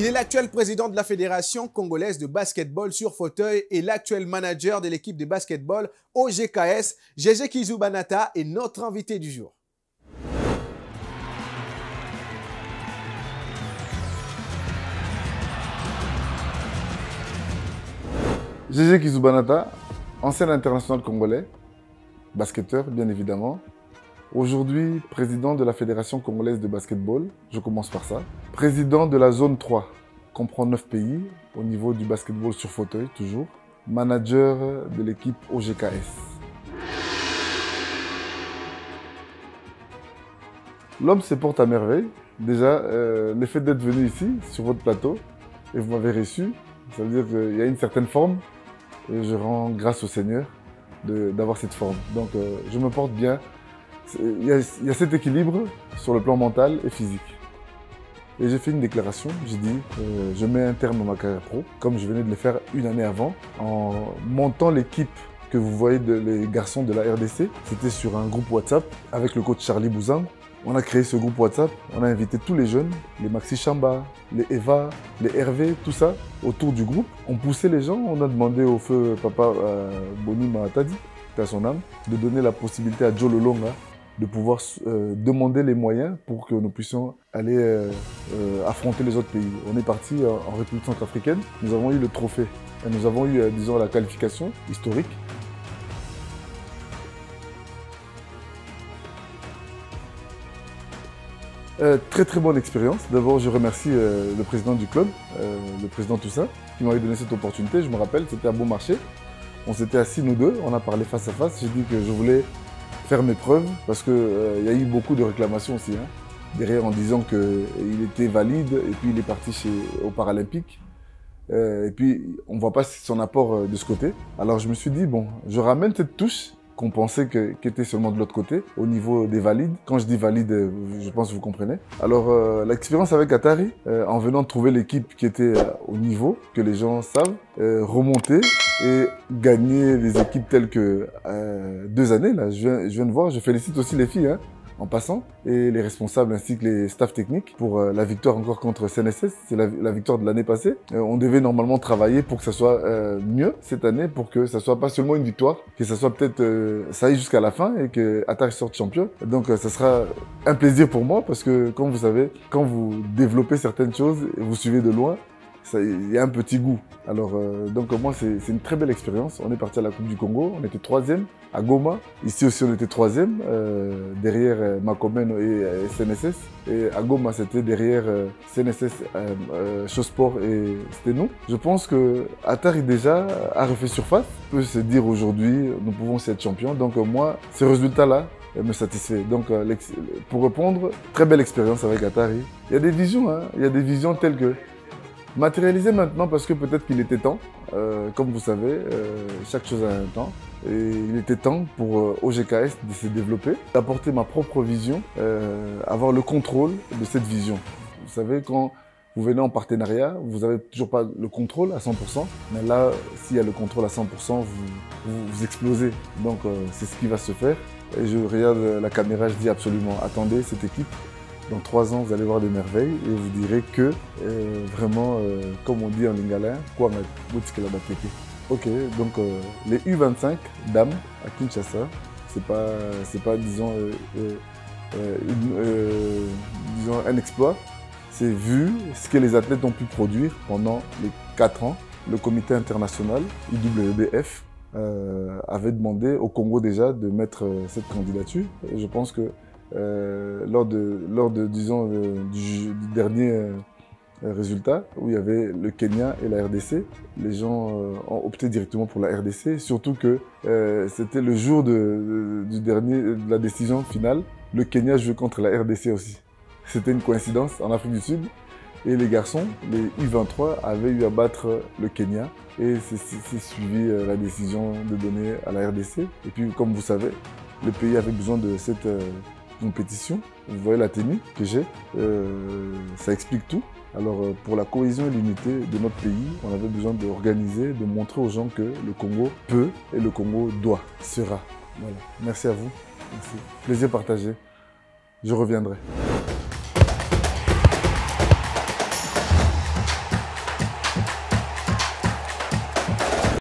Il est l'actuel président de la Fédération congolaise de basketball sur fauteuil et l'actuel manager de l'équipe de basketball OGKS. Gégé Kizou Banata est notre invité du jour. Gégé Kizou Banata, ancien international congolais, basketteur bien évidemment. Aujourd'hui, président de la Fédération congolaise de basketball, je commence par ça. Président de la zone 3, comprend 9 pays, au niveau du basketball sur fauteuil, toujours. Manager de l'équipe OGKS. L'homme se porte à merveille. Déjà, le fait d'être venu ici, sur votre plateau, et vous m'avez reçu, ça veut dire qu'il y a une certaine forme, et je rends grâce au Seigneur d'avoir cette forme. Donc, je me porte bien. Il y a cet équilibre sur le plan mental et physique. Et j'ai fait une déclaration, j'ai dit je mets un terme à ma carrière pro, comme je venais de le faire une année avant, en montant l'équipe que vous voyez les garçons de la RDC. C'était sur un groupe WhatsApp avec le coach Charlie Bouzang. On a créé ce groupe WhatsApp, on a invité tous les jeunes, les Maxi Chamba, les Eva, les Hervé, tout ça, autour du groupe. On poussait les gens, on a demandé au feu papa Boni Mahatadi, à son âme, de donner la possibilité à Joe Lolonga de pouvoir demander les moyens pour que nous puissions aller affronter les autres pays. On est parti en République centrafricaine, nous avons eu le trophée, et nous avons eu, disons, la qualification historique. Très bonne expérience. D'abord, je remercie le président du club, le président Toussaint, qui m'avait donné cette opportunité. Je me rappelle, c'était à Beaumarchais. On s'était assis nous deux, on a parlé face à face. J'ai dit que je voulais faire mes preuves parce qu'il y a eu beaucoup de réclamations aussi. Derrière, en disant qu'il était valide et puis il est parti aux Paralympiques. Et puis, on ne voit pas son apport de ce côté. Alors, je me suis dit, bon, je ramène cette touche qu'on pensait qui était seulement de l'autre côté, au niveau des valides. Quand je dis valide, je pense que vous comprenez. Alors, l'expérience avec Atari, en venant de trouver l'équipe qui était au niveau, que les gens savent, remonter et gagner des équipes telles que 2 années, là, je viens de voir, je félicite aussi les filles, en passant, et les responsables ainsi que les staffs techniques pour la victoire encore contre CNSS, c'est la victoire de l'année passée. On devait normalement travailler pour que ça soit mieux cette année, pour que ça soit pas seulement une victoire, que ça soit peut-être ça aille jusqu'à la fin et que Atari sorte champion. Donc ça sera un plaisir pour moi parce que comme vous savez, quand vous développez certaines choses et vous suivez de loin, il y a un petit goût. Alors, donc moi, c'est une très belle expérience. On est parti à la Coupe du Congo, on était 3e à Goma. Ici aussi, on était 3e, derrière Makomeno et CNSS. Et à Goma, c'était derrière CNSS, Chosport et c'était nous. Je pense que Atari déjà a refait surface. On peut se dire aujourd'hui, nous pouvons être champions. Donc moi, ce résultat-là me satisfait. Donc pour répondre, très belle expérience avec Atari. Il y a des visions, il y a des visions telles que matérialisé maintenant parce que peut-être qu'il était temps, comme vous savez, chaque chose a un temps. Et il était temps pour OGKS de se développer, d'apporter ma propre vision, avoir le contrôle de cette vision. Vous savez, quand vous venez en partenariat, vous n'avez toujours pas le contrôle à 100%, mais là, s'il y a le contrôle à 100%, vous explosez. Donc c'est ce qui va se faire. Et je regarde la caméra, je dis absolument, attendez, cette équipe, dans 3 ans, vous allez voir des merveilles et vous direz que vraiment, comme on dit en lingala, quoi mettre la batterie. Ok, donc les U25 dames à Kinshasa, c'est pas disons, disons un exploit. C'est vu ce que les athlètes ont pu produire pendant les 4 ans. Le comité international IWBF avait demandé au Congo déjà de mettre cette candidature. Et je pense que lors de disons, du dernier résultat, où il y avait le Kenya et la RDC, les gens ont opté directement pour la RDC, surtout que c'était le jour de la décision finale. Le Kenya jouait contre la RDC aussi. C'était une coïncidence en Afrique du Sud. Et les garçons, les U23, avaient eu à battre le Kenya. Et c'est suivi la décision de donner à la RDC. Et puis, comme vous savez, le pays avait besoin de cette compétition. Vous voyez la tenue que j'ai, ça explique tout. Alors pour la cohésion et l'unité de notre pays, on avait besoin d'organiser, de montrer aux gens que le Congo peut et le Congo doit, sera. Voilà. Merci à vous. Merci. Plaisir partagé. Je reviendrai.